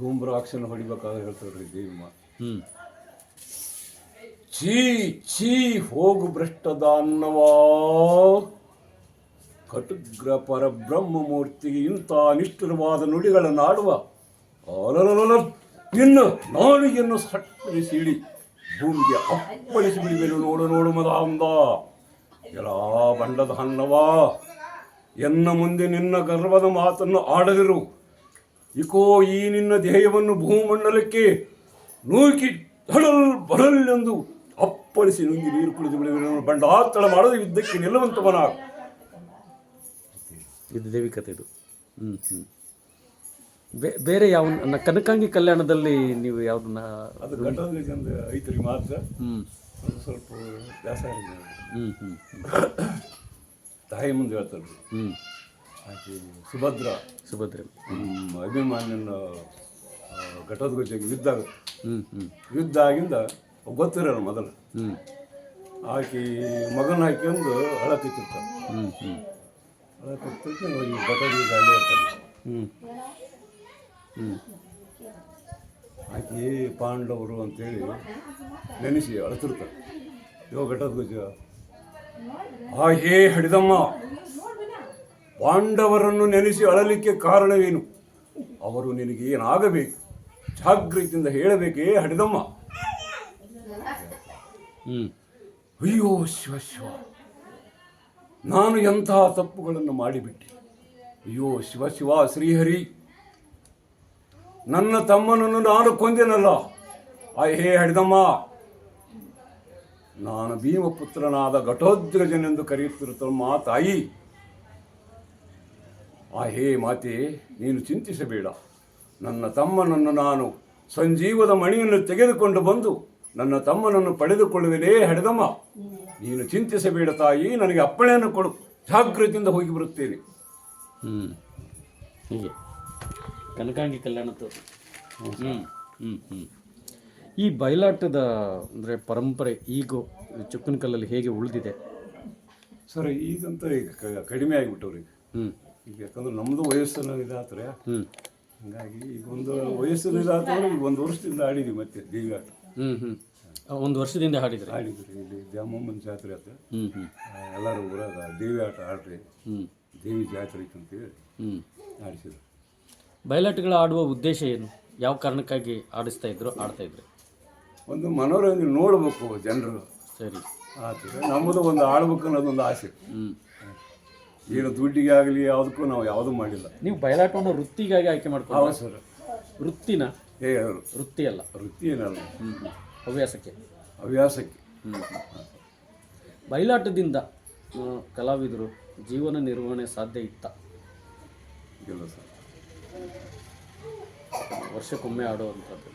ಧೂಮ್ರಾಕ್ಷನ ಹೊಡಿಬೇಕಾದ್ರೆ ಹೇಳ್ತಾರ್ರಿ ದೇವಿಮ್ಮ. ಹ್ಞೂ ಛೀ ಛೀ ಹೋಗು ಭ್ರಷ್ಟದ ಅನ್ನವಾ, ಕಟುಗ್ರ ಪರಬ್ರಹ್ಮ ಮೂರ್ತಿಗೆ ಇಂಥ ನಿಷ್ಠುರವಾದ ನುಡಿಗಳನ್ನಾಡುವ ಅಲಲಲ ನಿನ್ನ ನಾಲಿಗೆಯನ್ನು ಸಟ್ಟರಿಸಿಡಿ ಭೂಮಿಗೆ ಅಪ್ಪಳಿಸಿ ಬಿಡುವೆನು ನೋಡು ನೋಡು ಮದ ಅಂದ. ಎಲ್ಲ ಬಂಡದ ಅನ್ನವಾ, ಎನ್ನ ಮುಂದೆ ನಿನ್ನ ಗರ್ವದ ಮಾತನ್ನು ಆಡದಿರು. ಇಕೋ ಈ ನಿನ್ನ ದೇಹವನ್ನು ಭೂಮಂಡಲಕ್ಕೆ ನೂಕಿ ಧಡಲ್ ಬಡಲ್ ಎಂದು ಅಪ್ಪಳಿಸಿ ನುಂಗಿ ನೀರು ಕುಡಿದು ಬಿಡುವೆನು. ಬಂಡ ಆತಳ ಮಾಡದೆ ಯುದ್ಧಕ್ಕೆ ನಿಲ್ಲುವಂತವನ. ಇದು ದೇವಿ ಕಥೆ ಇದು. ಹ್ಞೂ ಹ್ಞೂ ಬೇರೆ ಯಾವ ಕನಕಾಂಗಿ ಕಲ್ಯಾಣದಲ್ಲಿ ನೀವು ಯಾವುದನ್ನ? ಅದು ಘಟದ ಐತರಿ ಮಾತ್ರ. ಹ್ಞೂ ಸ್ವಲ್ಪ ಬೇಸರ. ಹ್ಞೂ ಹ್ಞೂ ತಾಯಿ ಮುಂದೆ ಹೇಳ್ತಾರೆ. ಹ್ಞೂ ಆಕೆ ಸುಭದ್ರ ಅಭಿಮಾನ್ಯನ ಘಟೋದ್ಗಜಕ್ಕೆ ಯುದ್ಧ ಆಗುತ್ತೆ. ಹ್ಞೂ ಹ್ಞೂ ಯುದ್ಧ ಆಗಿಂದ ಗೊತ್ತಿರಲ್ಲ ಮೊದಲು. ಹ್ಞೂ ಆಕೆ ಮಗನ ಹಾಕಿಕೊಂಡು ಹಳಕಿತ್ತಿರ್ತಾರೆ. ಹ್ಞೂ ಹ್ಞೂ ಹಳಕಿತ್ತು ಈ ಘಟೋದ್ಗಜ ಅಲ್ಲೇ ಇರ್ತಾರೆ. ಹ್ಞೂ ಹ್ಞೂ ಆಕೆ ಪಾಂಡವರು ಅಂತೇಳಿ ನೆನೆಸಿ ಅಳತಿರ್ತಾರೆ. ಇವಾಗ ಘಟೋದ್ಗಜ ಆ ಹೇ ಹಡಿದಮ್ಮ, ಪಾಂಡವರನ್ನು ನೆನೆಸಿ ಅಳಲಿಕ್ಕೆ ಕಾರಣವೇನು? ಅವರು ನಿನಗೆ ಏನಾಗಬೇಕು? ಜಾಗೃತಿಯಿಂದ ಹೇಳಬೇಕೇ ಹಡಿದಮ್ಮ. ಅಯ್ಯೋ ಶಿವ ಶಿವ, ನಾನು ಎಂತಹ ತಪ್ಪುಗಳನ್ನು ಮಾಡಿಬಿಟ್ಟೆ. ಅಯ್ಯೋ ಶಿವ ಶಿವ ಶ್ರೀಹರಿ, ನನ್ನ ತಮ್ಮನನ್ನು ನಾನು ಕೊಂದೆನಲ್ಲ. ಆ ಹೇ ಹಡಿದಮ್ಮ, ನಾನು ಭೀಮಪುತ್ರನಾದ ಘಟೋದ್ಗಜನೆಂದು ಕರೆಯುತ್ತಿರುತ್ತಮ್ಮ ತಾಯಿ. ಆ ಹೇ ಮಾತೆ, ನೀನು ಚಿಂತಿಸಬೇಡ. ನನ್ನ ತಮ್ಮನನ್ನು ನಾನು ಸಂಜೀವದ ಮಣಿಯನ್ನು ತೆಗೆದುಕೊಂಡು ಬಂದು ನನ್ನ ತಮ್ಮನನ್ನು ಪಡೆದುಕೊಳ್ಳುವೆನೇ ಹಡೆದಮ್ಮ. ನೀನು ಚಿಂತಿಸಬೇಡ ತಾಯಿ, ನನಗೆ ಅಪ್ಪಣೆಯನ್ನು ಕೊಡು, ಜಾಗೃತಿಯಿಂದ ಹೋಗಿ ಬರುತ್ತೇನೆ. ಹೀಗೆ ಕನಕಾಂಗಿ ಕಲ್ಯಾಣದ್ದು. ಈ ಬಯಲಾಟದ ಅಂದರೆ ಪರಂಪರೆ ಈಗ ಚೊಕ್ಕನಕಲ್ಲಲ್ಲಿ ಹೇಗೆ ಉಳಿದಿದೆ ಸರ್? ಈಗಂತ ಈಗ ಕಡಿಮೆ ಆಗಿಬಿಟ್ಟವ್ರಿ. ಈಗ ಯಾಕಂದ್ರೆ ನಮ್ಮದು ವಯಸ್ಸನ್ನು ಇದಾತ್ರೆ, ಹಂಗಾಗಿ ಈಗ ಒಂದು ವಯಸ್ಸನ್ನು ಇದಾತಂದ್ರೆ ಈಗ ಒಂದು ವರ್ಷದಿಂದ ಆಡಿದ್ವಿ. ಮತ್ತೆ ದೇವಿ ಆಟ ಒಂದು ವರ್ಷದಿಂದ ಆಡಿದ್ರಿ ಇಲ್ಲಿ ದ್ಯಾಮಮ್ಮನ ಜಾತ್ರೆ ಆತ. ಎಲ್ಲರೂ ಊರಾಗ ದೇವಿ ಆಟ ಆಡ್ರಿ, ದೇವಿ ಜಾತ್ರೆ ಅಂತೇಳಿ ಆಡಿಸಿದ್ರು. ಬಯಲಾಟಗಳು ಆಡುವ ಉದ್ದೇಶ ಏನು? ಯಾವ ಕಾರಣಕ್ಕಾಗಿ ಆಡಿಸ್ತಾ ಇದ್ರು, ಆಡ್ತಾ ಇದ್ರು? ಒಂದು ಮನೋರಂಜನೆ ನೋಡಬೇಕು ಜನರು. ಸರಿ, ಆಗ್ತದೆ. ನಮ್ಮದು ಒಂದು ಆಡ್ಬೇಕು ಅನ್ನೋದೊಂದು ಆಸೆ. ಏನು ದುಡ್ಡಿಗೆ ಆಗಲಿ ಯಾವುದಕ್ಕೂ ನಾವು ಯಾವುದೂ ಮಾಡಿಲ್ಲ. ನೀವು ಬಯಲಾಟವನ್ನು ವೃತ್ತಿಗಾಗಿ ಆಯ್ಕೆ ಮಾಡ್ಕೊಂಡು? ಹೌದು ಸರ್. ವೃತ್ತಿನ? ವೃತ್ತಿ ಅಲ್ಲ. ವೃತ್ತಿ ಏನಲ್ಲ, ಹವ್ಯಾಸಕ್ಕೆ. ಬಯಲಾಟದಿಂದ ಕಲಾವಿದರು ಜೀವನ ನಿರ್ವಹಣೆ ಸಾಧ್ಯ ಇತ್ತ? ಇಲ್ಲ ಸರ್. ವರ್ಷಕ್ಕೊಮ್ಮೆ ಆಡುವಂಥದ್ದು.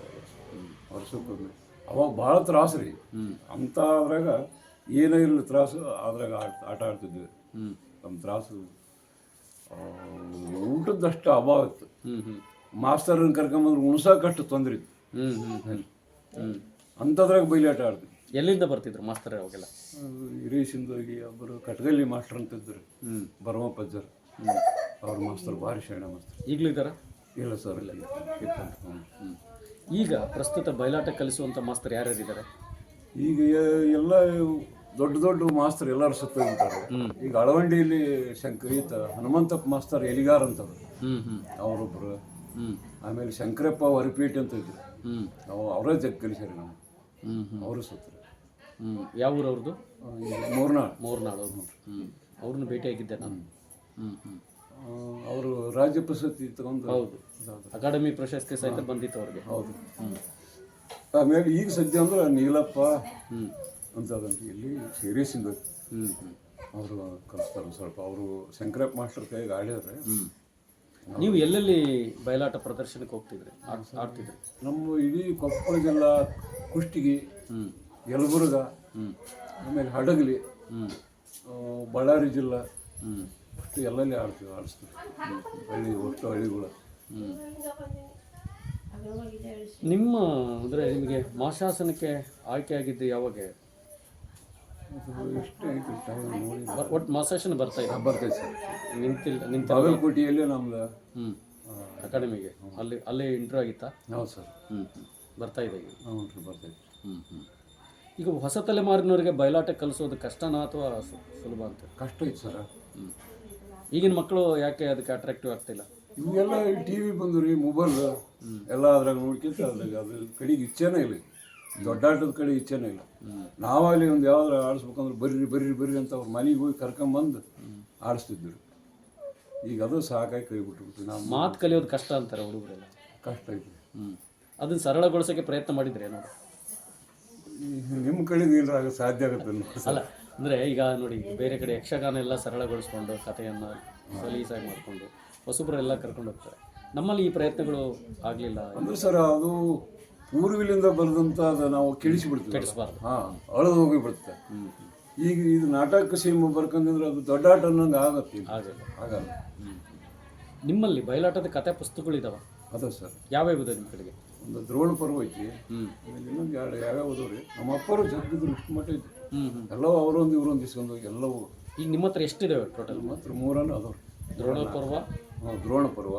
ವರ್ಷಕ್ಕೊಮ್ಮೆ ಅವಾಗ ಭಾಳ ತ್ರಾಸು ರೀ. ಅಂತ ಅದ್ರಾಗ ಏನೋ ಇಲ್ಲ ತ್ರಾಸು, ಅದ್ರಾಗ ಆಟ ಆಡ್ತಿದ್ವಿ. ನಮ್ಮ ತ್ರಾಸು ಊಟದಷ್ಟು ಅಭಾವ ಇತ್ತು. ಮಾಸ್ತರನ್ನ ಕರ್ಕೊಂಬಂದ್ರೆ ಉಣ್ಸೋಕಷ್ಟು ತೊಂದರೆ ಇತ್ತು. ಅಂಥದ್ರಾಗ ಬಯಲಾಟ ಆಡ್ತಿದ್ವಿ. ಎಲ್ಲಿಂದ ಬರ್ತಿದ್ರು ಮಾಸ್ತರ್? ಅವಾಗೆಲ್ಲ ಹಿರೇಶಿಂದೋಗಿ ಒಬ್ಬರು ಕಟ್ಗಲ್ಲಿ ಮಾಸ್ಟರ್ ಅಂತಿದ್ರು, ಬರಮ ಪಜ್ಜರ್. ಅವ್ರ ಮಾಸ್ತರ್ ಭಾರಿ ಶಾಣೆ ಮಾಸ್ತರ್. ಈಗಲೂ ಇದ್ದಾರಾ? ಇಲ್ಲ ಸರ್, ಇಲ್ಲ. ಈಗ ಪ್ರಸ್ತುತ ಬಯಲಾಟ ಕಲಿಸುವಂಥ ಮಾಸ್ತರ್ ಯಾರ್ಯಾರಿದ್ದಾರೆ? ಈಗ ಎಲ್ಲ ದೊಡ್ಡ ದೊಡ್ಡ ಮಾಸ್ತರ್ ಎಲ್ಲರೂ ಸುತ್ತಿರ್ತಾರೆ. ಈಗ ಅಳವಂಡಿಯಲ್ಲಿ ಹನುಮಂತಪ್ಪ ಮಾಸ್ತರ್ ಎಲಿಗಾರ್ ಅಂತವ್ರು, ಅವರೊಬ್ಬರು. ಆಮೇಲೆ ಶಂಕರಪ್ಪ ಹೊರಪೇಟೆ ಅಂತ ಇದ್ರು, ಅವರೇ ಜಗ್ ಕಲಿಸ್ಯಾರ ನಾವು. ಅವರು ಸುತ್ತರು. ಯಾವ ಊರು ಅವ್ರದ್ದು? ಮೂರ್ನಾಳು. ಅವ್ರನ್ನ ಭೇಟಿಯಾಗಿದ್ದೆ ನಾನು. ಅವರು ರಾಜ್ಯ ಪ್ರಶಸ್ತಿ ತಗೊಂಡು. ಹೌದು, ಅಕಾಡೆಮಿ ಪ್ರಶಸ್ತಿ ಸಹಿತ ಬಂದಿತ್ತು ಅವ್ರಿಗೆ. ಹೌದು. ಆಮೇಲೆ ಈಗ ಸದ್ಯ ಅಂದ್ರೆ ನೀಲಪ್ಪ ಅಂತದಂತ ಇಲ್ಲಿ ಸೀರಿಯಸ್ಸಿಂದ ಅವರು ಕಲಿಸ್ತಾರೆ ಸ್ವಲ್ಪ. ಅವರು ಶಂಕರಪ್ಪ ಮಾಸ್ಟರ್ ಕೈಗೆ ಆಡಿದ್ರೆ. ನೀವು ಎಲ್ಲೆಲ್ಲಿ ಬಯಲಾಟ ಪ್ರದರ್ಶನಕ್ಕೆ ಹೋಗ್ತಿದ್ರಿ, ಆಡ್ತಿದ್ರಿ? ನಮ್ಮ ಇಡೀ ಕೊಪ್ಪಳ ಜಿಲ್ಲಾ, ಕುಷ್ಟಗಿ, ಯಲಬುರ್ಗ, ಆಮೇಲೆ ಹಡಗಲಿ, ಬಳ್ಳಾರಿ ಜಿಲ್ಲಾ, ಅಷ್ಟು ಎಲ್ಲಲ್ಲಿ ಆಡಿಸ್ತೀವಿ. ಒಟ್ಟು ಹಳ್ಳಿಗಳು. ನಿಮ್ಮ ಅಂದರೆ ನಿಮಗೆ ಮಾಶಾಸನಕ್ಕೆ ಆಯ್ಕೆ ಆಗಿದ್ದು ಯಾವಾಗ? ಎಷ್ಟು ಆಯ್ತು ಟೈಮ್ ನೋಡಿ. ಒಟ್ಟು ಮಾಸಾಶನ ಬರ್ತೈತೆ ಸರ್. ನಿಂತ ಬಾಗಲಕೋಟೆಯಲ್ಲಿ ನಮ್ದು ಅಕಾಡೆಮಿಗೆ ಅಲ್ಲಿ ಇಂಟ್ರ್ಯೂ ಆಗಿತ್ತಾ? ಹೌದು ಸರ್. ಬರ್ತಾ ಇದೆ ಈಗ. ಹ್ಞೂ ಬರ್ತೈತೆ. ಈಗ ಹೊಸ ತಲೆಮಾರಿನವರಿಗೆ ಬಯಲಾಟ ಕಲಿಸೋದು ಕಷ್ಟನಾ ಅಥವಾ ಸುಲಭ ಅಂತ? ಕಷ್ಟ ಐತೆ ಸರ್. ಈಗಿನ ಮಕ್ಕಳು ಯಾಕೆ ಅದಕ್ಕೆ ಅಟ್ರಾಕ್ಟಿವ್ ಆಗ್ತಿಲ್ಲ? ಇವೆಲ್ಲ ಟಿ ವಿ ಬಂದು ರೀ, ಮೊಬೈಲ್ ಎಲ್ಲ ಅದ್ರಾಗ ನೋಡ್ಕೊಂತ ಅದ್ರಾಗ ಅದ್ರ ಕಡೆಗೆ ಇಚ್ಛೆನೇ ಇಲ್ಲ, ದೊಡ್ಡಾಟದ ಕಡೆ ಇಚ್ಛೆನೇ ಇಲ್ಲ. ನಾವಾಗಲಿ ಒಂದು ಯಾವ್ದಾರ ಆಡಿಸ್ಬೇಕಂದ್ರೆ ಬರ್ರಿ ಅಂತ ಅವ್ರ ಮನೆಗೆ ಹೋಗಿ ಕರ್ಕೊಂಬಂದು ಆಡಿಸ್ತಿದ್ರು. ಈಗ ಅದು ಸಾಕಾಗಿ ಕೈ ಬಿಟ್ಬಿಟ್ಟು ನಾವು ಮಾತು ಕಲಿಯೋದು ಕಷ್ಟ ಅಂತಾರೆ ಹುಡುಗರೆಲ್ಲ. ಕಷ್ಟ ಐತಿ. ಅದನ್ನು ಸರಳಗೊಳಿಸೋಕ್ಕೆ ಪ್ರಯತ್ನ ಮಾಡಿದ್ರೆ ಏನೋ? ನಿಮ್ಮ ಕಡೆಗೆ ಏನಾಗ ಸಾಧ್ಯ ಆಗುತ್ತೆ ಅಲ್ಲ, ಅಂದರೆ ಈಗ ನೋಡಿ, ಬೇರೆ ಕಡೆ ಯಕ್ಷಗಾನ ಎಲ್ಲ ಸರಳಗೊಳಿಸ್ಕೊಂಡು ಕಥೆಯನ್ನು ಸಲೀಸಾಗಿ ಮಾಡಿಕೊಂಡು ಹೊಸಬರೆಲ್ಲ ಕರ್ಕೊಂಡು ಹೋಗ್ತಾರೆ. ನಮ್ಮಲ್ಲಿ ಈ ಪ್ರಯತ್ನಗಳು ಆಗಲಿಲ್ಲ ಅಂದ್ರೆ ಸರ್, ಅದು ಪೂರ್ವಿಲಿಂದ ಬರೆದಂಥ ಅದು ನಾವು ಕೆಡಿಸಿಬಿಡ್ತೀವಿ, ಕೆಡಿಸ್ಬಾರ್ದು. ಹಾಂ, ಅಳದು ಹೋಗಿ ಬಿಡುತ್ತೆ. ಈಗ ಇದು ನಾಟಕ ಸಿನಿಮಾ ಬರ್ಕಂದ್ರೆ ಅದು ದೊಡ್ಡ ಆಟ ಅನ್ನಂಗೆ ಆಗತ್ತೆ, ಆಗಲ್ಲ. ನಿಮ್ಮಲ್ಲಿ ಬಯಲಾಟದ ಕಥೆ ಪುಸ್ತಕಗಳಿದಾವೆ? ಅದ ಸರ್. ಯಾವ್ಯಾವ ಇದೆ ನಿಮ್ಮ ಕಡೆಗೆ? ಒಂದು ದ್ರೋಣ ಪರ್ವ ಐತಿ, ಇನ್ನೊಂದು ಎರಡು ಯಾವ್ಯಾವ ಅದಾವ್ರಿ. ನಮ್ಮ ಅಪ್ಪರು ಜಗ್ಗಿದ್ರು ಇಷ್ಟು ಮಟ್ಟ ಐತಿ. ಎಲ್ಲವೂ ಅವರೊಂದು ಇವರೊಂದು ಇಸ್ಕೊಂಡು ಹೋಗಿ ಎಲ್ಲವೂ. ಈಗ ನಿಮ್ಮ ಹತ್ರ ಎಷ್ಟಿದಾವೆ ಟೋಟಲ್? ಮಾತ್ರ 3 ಅದಾವ್ರಿ. ದ್ರೋಣ ಪರ್ವ, ದ್ರೋಣ ಪರ್ವ,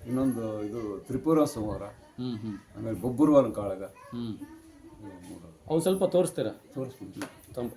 ಇನ್ನೊಂದು ಇದು ತ್ರಿಪುರ ಸಂಹಾರ, ಆಮೇಲೆ ಬೊಬ್ಬುರ್ವಾನ ಕಾಳಗ. ಅವು ಸ್ವಲ್ಪ ತೋರಿಸ್ತೀರಾ? ತೋರಿಸ್ಬಿಡ್ತೀವಿ. ಸ್ವಲ್ಪ